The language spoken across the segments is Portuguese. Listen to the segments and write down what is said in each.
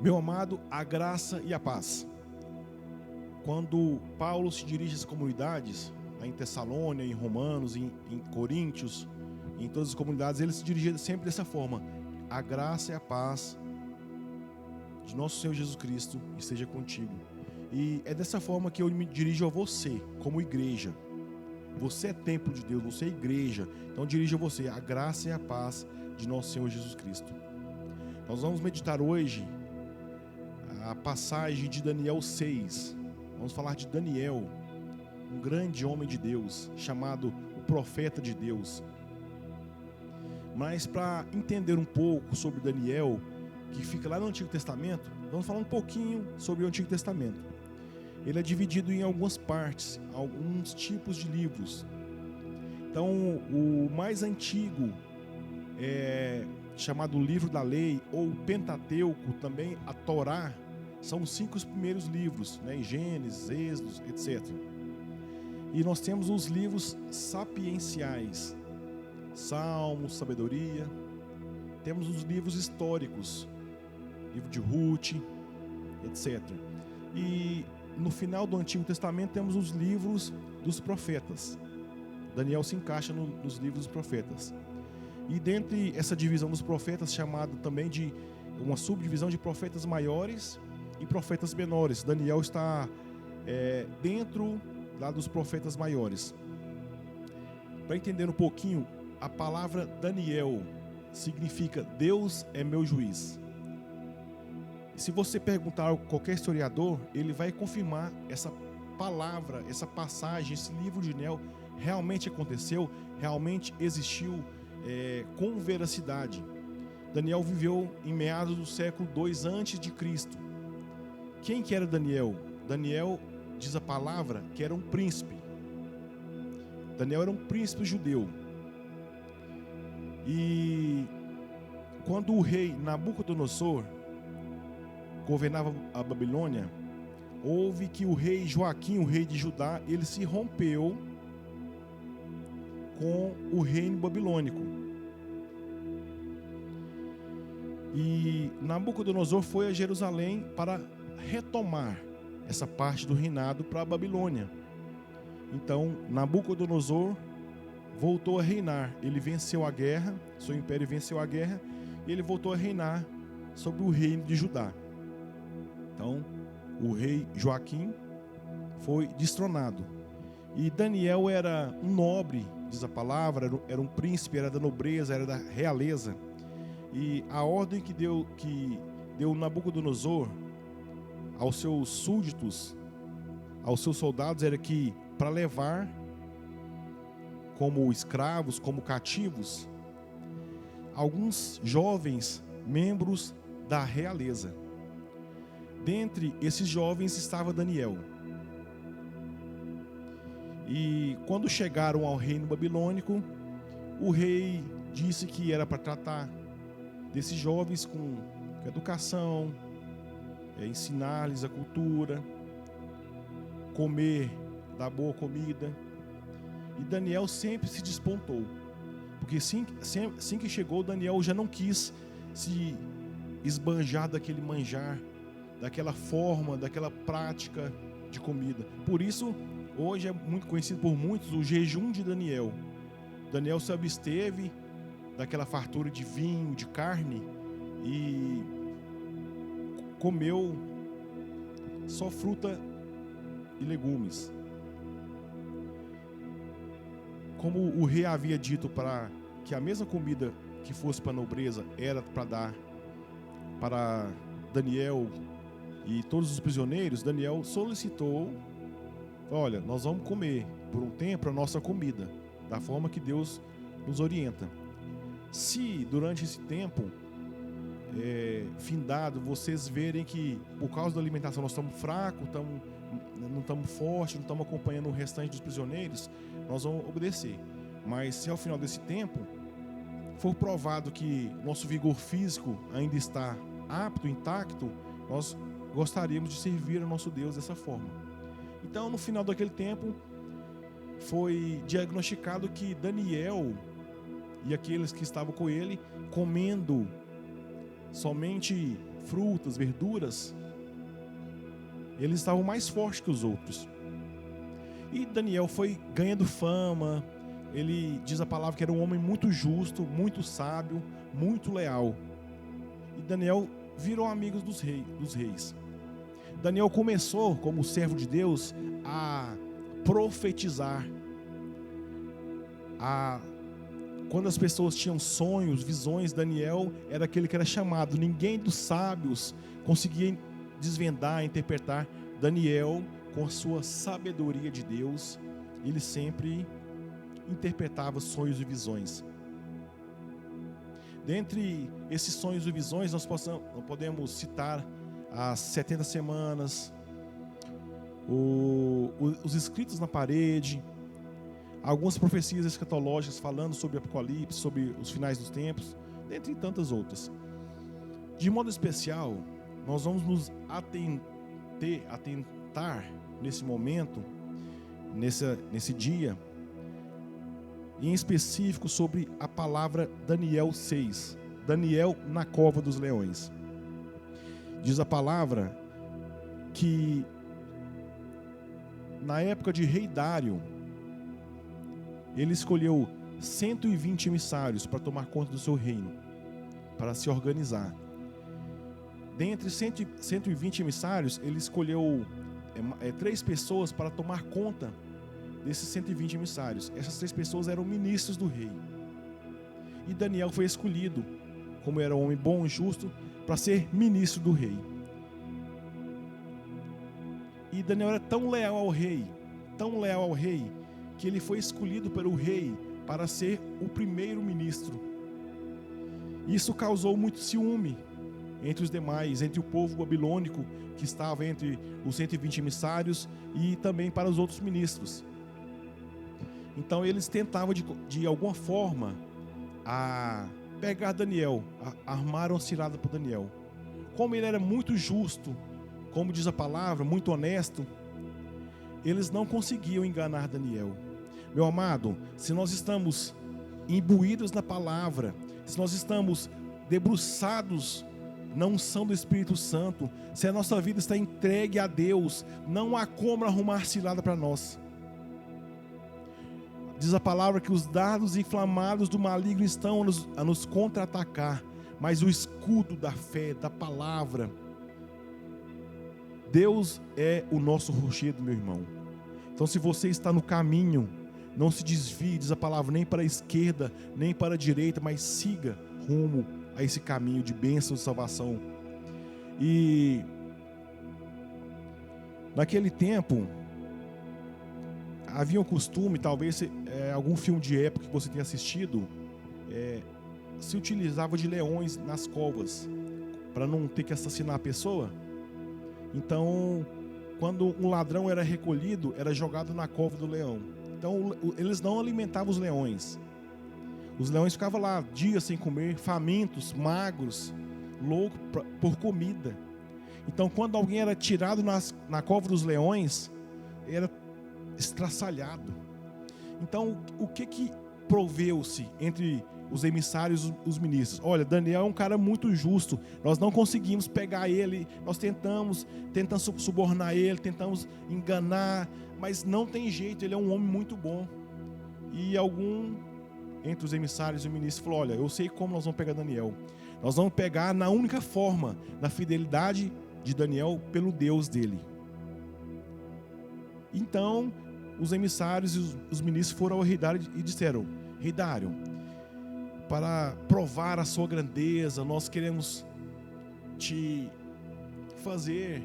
Meu amado, a graça e a paz. Quando Paulo se dirige às comunidades, em Tessalônia, em Romanos, em Coríntios, em todas as comunidades, ele se dirigia sempre dessa forma: a graça e a paz de nosso Senhor Jesus Cristo esteja contigo. E é dessa forma que eu me dirijo a você, como igreja. Você é templo de Deus, você é igreja. Então dirijo a você a graça e a paz de nosso Senhor Jesus Cristo. Nós vamos meditar hoje a passagem de Daniel 6. Vamos falar de Daniel, um grande homem de Deus, chamado o profeta de Deus. Mas para entender um pouco sobre Daniel, que fica lá no Antigo Testamento, vamos falar um pouquinho sobre o Antigo Testamento. Ele é dividido em algumas partes, alguns tipos de livros. Então, o mais antigo é chamado Livro da Lei, ou Pentateuco, também a Torá, são os 5 primeiros livros, né? Gênesis, Êxodo, etc. E nós temos os livros sapienciais, Salmos, Sabedoria. Temos os livros históricos, livro de Ruth, etc. E no final do Antigo Testamento temos os livros dos profetas. Daniel se encaixa nos livros dos profetas. E dentre essa divisão dos profetas, chamado também de uma subdivisão de profetas maiores e profetas menores, Daniel está dentro lá dos profetas maiores. Para entender um pouquinho, a palavra Daniel significa Deus é meu juiz. Se você perguntar a qualquer historiador, ele vai confirmar essa palavra, essa passagem, esse livro de Daniel realmente aconteceu, realmente existiu com veracidade. Daniel viveu em meados do século II a.C. Quem que era Daniel? Daniel, diz a palavra, que era um príncipe. Daniel era um príncipe judeu. E quando o rei Nabucodonosor governava a Babilônia, houve que o rei Joaquim, o rei de Judá, ele se rompeu com o reino babilônico. E Nabucodonosor foi a Jerusalém para retomar essa parte do reinado para a Babilônia. Então Nabucodonosor voltou a reinar. Ele venceu a guerra, seu império venceu a guerra, e ele voltou a reinar sobre o reino de Judá. Então, o rei Joaquim foi destronado. E Daniel era um nobre, diz a palavra, era um príncipe, era da nobreza, era da realeza. E a ordem que deu Nabucodonosor aos seus súditos, aos seus soldados, era que para levar como escravos, como cativos, alguns jovens membros da realeza. Dentre esses jovens estava Daniel. E quando chegaram ao reino babilônico, o rei disse que era para tratar desses jovens com educação, ensinar-lhes a cultura, comer da boa comida. E Daniel sempre se despontou, porque assim que chegou, Daniel já não quis se esbanjar daquele manjar, daquela forma, daquela prática de comida. Por isso, hoje é muito conhecido por muitos o jejum de Daniel. Daniel se absteve daquela fartura de vinho, de carne, e comeu só fruta e legumes. Como o rei havia dito para que a mesma comida que fosse para a nobreza era para dar para Daniel e todos os prisioneiros, Daniel solicitou: olha, nós vamos comer por um tempo a nossa comida, da forma que Deus nos orienta. Se durante esse tempo findado, vocês verem que por causa da alimentação nós estamos fracos, não estamos fortes, não estamos acompanhando o restante dos prisioneiros, nós vamos obedecer. Mas se ao final desse tempo for provado que nosso vigor físico ainda está apto, intacto, nós gostaríamos de servir ao nosso Deus dessa forma. Então, no final daquele tempo, foi diagnosticado que Daniel e aqueles que estavam com ele, comendo somente frutas, verduras, eles estavam mais fortes que os outros. E Daniel foi ganhando fama. Ele diz a palavra que era um homem muito justo, muito sábio, muito leal. E Daniel virou amigo dos reis. Daniel começou, como servo de Deus, a profetizar. Quando as pessoas tinham sonhos, visões, Daniel era aquele que era chamado. Ninguém dos sábios conseguia desvendar, interpretar. Daniel, com a sua sabedoria de Deus, ele sempre interpretava sonhos e visões. Dentre esses sonhos e visões, nós podemos citar as 70 semanas, os escritos na parede, algumas profecias escatológicas falando sobre o Apocalipse, sobre os finais dos tempos, dentre tantas outras. De modo especial, nós vamos nos atentar nesse momento, nesse dia, em específico sobre a palavra Daniel 6, Daniel na cova dos leões. Diz a palavra que na época de rei Dário, ele escolheu 120 emissários para tomar conta do seu reino, para se organizar. Dentre 120 emissários, ele escolheu 3 pessoas para tomar conta desses 120 emissários. Essas 3 pessoas eram ministros do rei. E Daniel foi escolhido, como era um homem bom e justo, para ser ministro do rei. E Daniel era tão leal ao rei, que ele foi escolhido pelo rei para ser o primeiro ministro. Isso causou muito ciúme entre os demais, entre o povo babilônico que estava entre os 120 emissários e também para os outros ministros. Então eles tentavam de alguma forma a pegar Daniel, armaram cilada para Daniel. Como ele era muito justo, como diz a palavra, muito honesto, eles não conseguiam enganar Daniel. Meu amado, se nós estamos imbuídos na palavra, se nós estamos debruçados na unção do Espírito Santo, se a nossa vida está entregue a Deus, não há como arrumar cilada para nós. Diz a palavra que os dardos inflamados do maligno estão a nos contra-atacar, mas o escudo da fé, da palavra, Deus é o nosso rochedo, meu irmão. Então, se você está no caminho, não se desvie, diz a palavra, nem para a esquerda, nem para a direita, mas siga rumo a esse caminho de bênção, de salvação. E naquele tempo havia um costume, talvez algum filme de época que você tenha assistido, se utilizava de leões nas covas para não ter que assassinar a pessoa. Então, quando um ladrão era recolhido, era jogado na cova do leão. Então, eles não alimentavam os leões. Os leões ficavam lá dias sem comer, famintos, magros, loucos por comida. Então, quando alguém era tirado na cova dos leões, era estraçalhado. Então, o que proveu-se entre os emissários e os ministros? Olha, Daniel é um cara muito justo, nós não conseguimos pegar ele, nós tentamos subornar ele, tentamos enganar, mas não tem jeito, ele é um homem muito bom. E algum entre os emissários e o ministro falou: olha, eu sei como nós vamos pegar Daniel. Nós vamos pegar na única forma, na fidelidade de Daniel pelo Deus dele. Então, os emissários e os ministros foram ao rei Dário e disseram: rei Dário, para provar a sua grandeza, nós queremos te fazer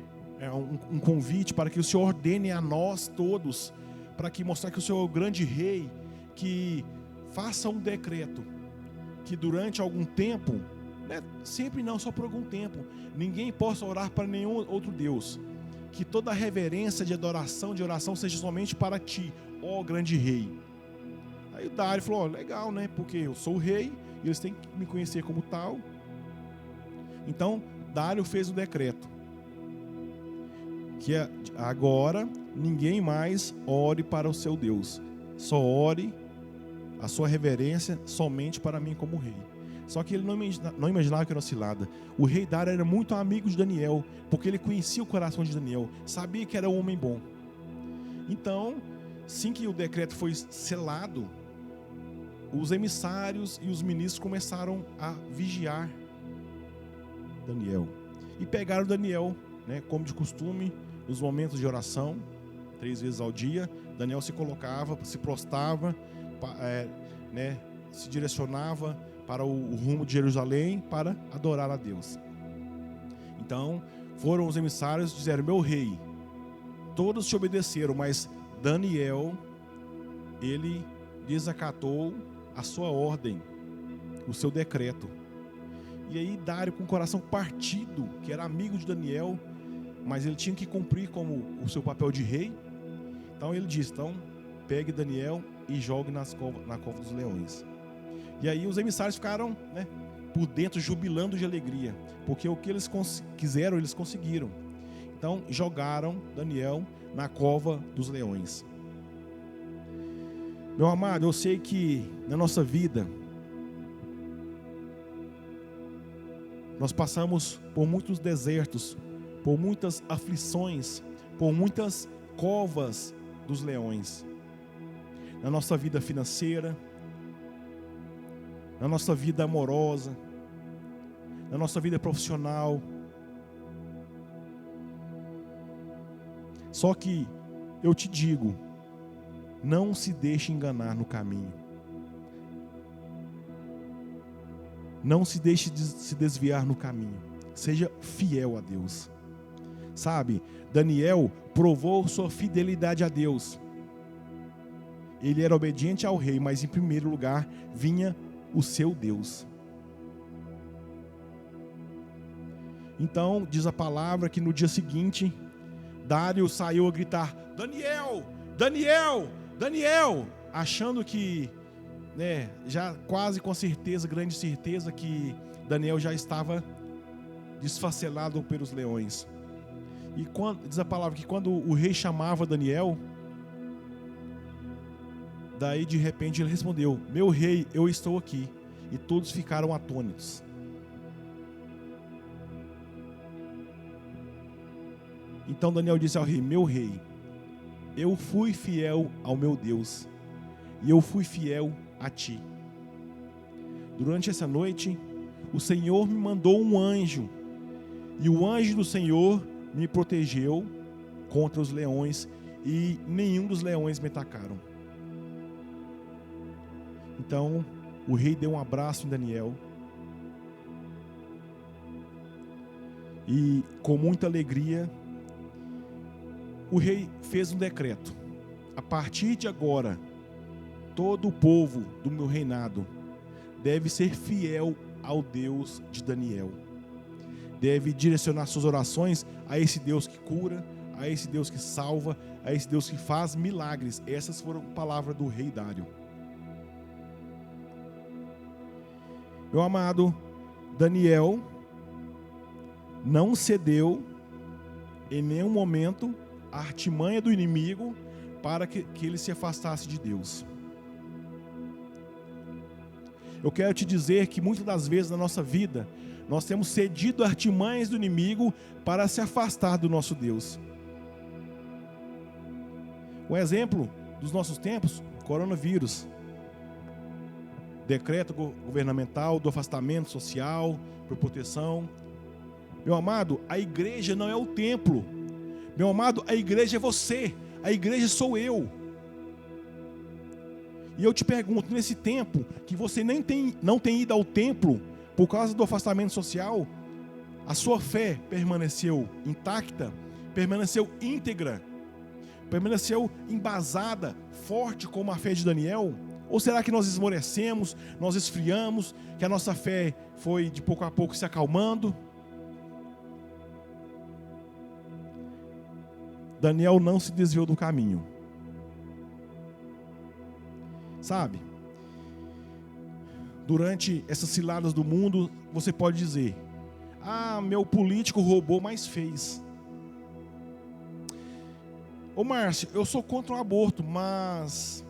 um convite para que o Senhor ordene a nós todos, para que mostrar que o Senhor é o grande rei, que faça um decreto, que durante algum tempo, sempre não, só por algum tempo, ninguém possa orar para nenhum outro Deus, que toda reverência de adoração, de oração seja somente para ti, ó grande rei. Aí o Dário falou: legal, né? Porque eu sou o rei e eles têm que me conhecer como tal. Então, Dário fez o decreto que agora ninguém mais ore para o seu Deus, só ore a sua reverência somente para mim como rei. Só que ele não imaginava que era uma cilada. O rei Dário era muito amigo de Daniel, porque ele conhecia o coração de Daniel, sabia que era um homem bom. Então, assim que o decreto foi selado, os emissários e os ministros começaram a vigiar Daniel. E pegaram Daniel, né, como de costume, nos momentos de oração, 3 vezes ao dia. Daniel se colocava, se prostrava, né, se direcionava para o rumo de Jerusalém para adorar a Deus. Então, foram os emissários e disseram: meu rei, todos te obedeceram, mas Daniel, ele desacatou a sua ordem, o seu decreto. E aí Dário, com o coração partido, que era amigo de Daniel, mas ele tinha que cumprir como o seu papel de rei. Então ele disse: então pegue Daniel e jogue na cova dos leões. E aí os emissários ficaram, né, por dentro jubilando de alegria, porque o que eles quiseram, eles conseguiram. Então jogaram Daniel na cova dos leões. Meu amado, eu sei que na nossa vida nós passamos por muitos desertos, por muitas aflições, por muitas covas dos leões. Na nossa vida financeira, na nossa vida amorosa, na nossa vida profissional. Só que eu te digo, não se deixe enganar no caminho. Não se deixe se desviar no caminho. Seja fiel a Deus. Sabe, Daniel provou sua fidelidade a Deus. Ele era obediente ao rei, mas em primeiro lugar vinha o seu Deus. Então, diz a palavra que no dia seguinte, Dário saiu a gritar: Daniel, Daniel, Daniel, achando que, né, já quase com certeza, grande certeza, que Daniel já estava desfacelado pelos leões. E diz a palavra que quando o rei chamava Daniel, daí de repente ele respondeu: meu rei, eu estou aqui. E todos ficaram atônitos. Então Daniel disse ao rei: meu rei, eu fui fiel ao meu Deus, e eu fui fiel a ti. Durante essa noite, o Senhor me mandou um anjo, e o anjo do Senhor me protegeu contra os leões, e nenhum dos leões me atacaram. Então o rei deu um abraço em Daniel e, com muita alegria, o rei fez um decreto: a partir de agora, todo o povo do meu reinado deve ser fiel ao Deus de Daniel, deve direcionar suas orações a esse Deus que cura, a esse Deus que salva, a esse Deus que faz milagres. Essas foram palavras do rei Dário. Meu amado, Daniel não cedeu em nenhum momento à artimanha do inimigo para que ele se afastasse de Deus. Eu quero te dizer que muitas das vezes na nossa vida nós temos cedido artimanhas do inimigo para se afastar do nosso Deus. Um exemplo dos nossos tempos: coronavírus. Decreto governamental do afastamento social, por proteção. Meu amado, a igreja não é o templo. Meu amado, a igreja é você. A igreja sou eu. E eu te pergunto, nesse tempo que você não tem ido ao templo por causa do afastamento social, a sua fé permaneceu intacta, permaneceu íntegra, permaneceu embasada, forte como a fé de Daniel? Ou será que nós esmorecemos, nós esfriamos, que a nossa fé foi de pouco a pouco se acalmando? Daniel não se desviou do caminho. Sabe? Durante essas ciladas do mundo, você pode dizer: ah, meu político roubou, mas fez. Ô Márcio, eu sou contra o aborto, mas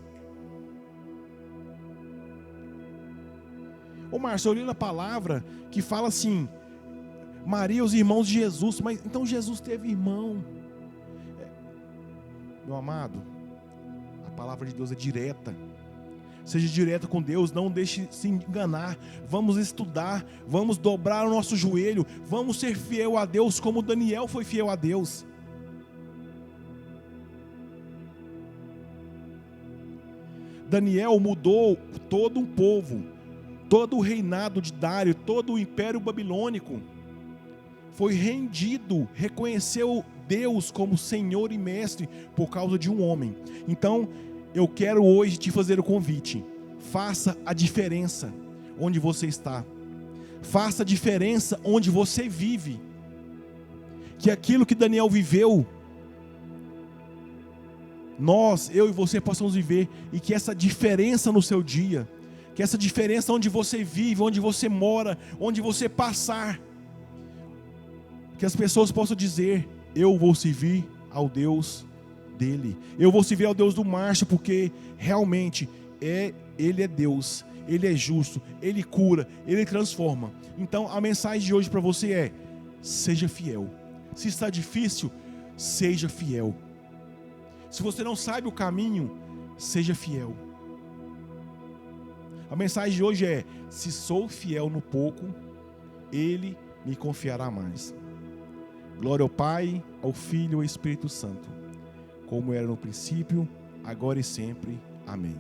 Ô Márcio, eu li na palavra que fala assim, Maria, os irmãos de Jesus, mas então Jesus teve irmão. Meu amado, a palavra de Deus é direta. Seja direto com Deus, não deixe se enganar. Vamos estudar, vamos dobrar o nosso joelho, vamos ser fiel a Deus como Daniel foi fiel a Deus. Daniel mudou todo um povo, todo o reinado de Dário, todo o império babilônico. Foi rendido, reconheceu Deus como Senhor e Mestre por causa de um homem. Então, eu quero hoje te fazer o convite. Faça a diferença onde você está. Faça a diferença onde você vive. Que aquilo que Daniel viveu, nós, eu e você possamos viver. E que essa diferença no seu dia, que essa diferença onde você vive, onde você mora, onde você passar, que as pessoas possam dizer, eu vou servir ao Deus dele. Eu vou servir ao Deus do Márcio, porque realmente ele é Deus, ele é justo, ele cura, ele transforma. Então a mensagem de hoje para você é: seja fiel. Se está difícil, seja fiel. Se você não sabe o caminho, seja fiel. A mensagem de hoje é: se sou fiel no pouco, ele me confiará mais. Glória ao Pai, ao Filho e ao Espírito Santo, como era no princípio, agora e sempre. Amém.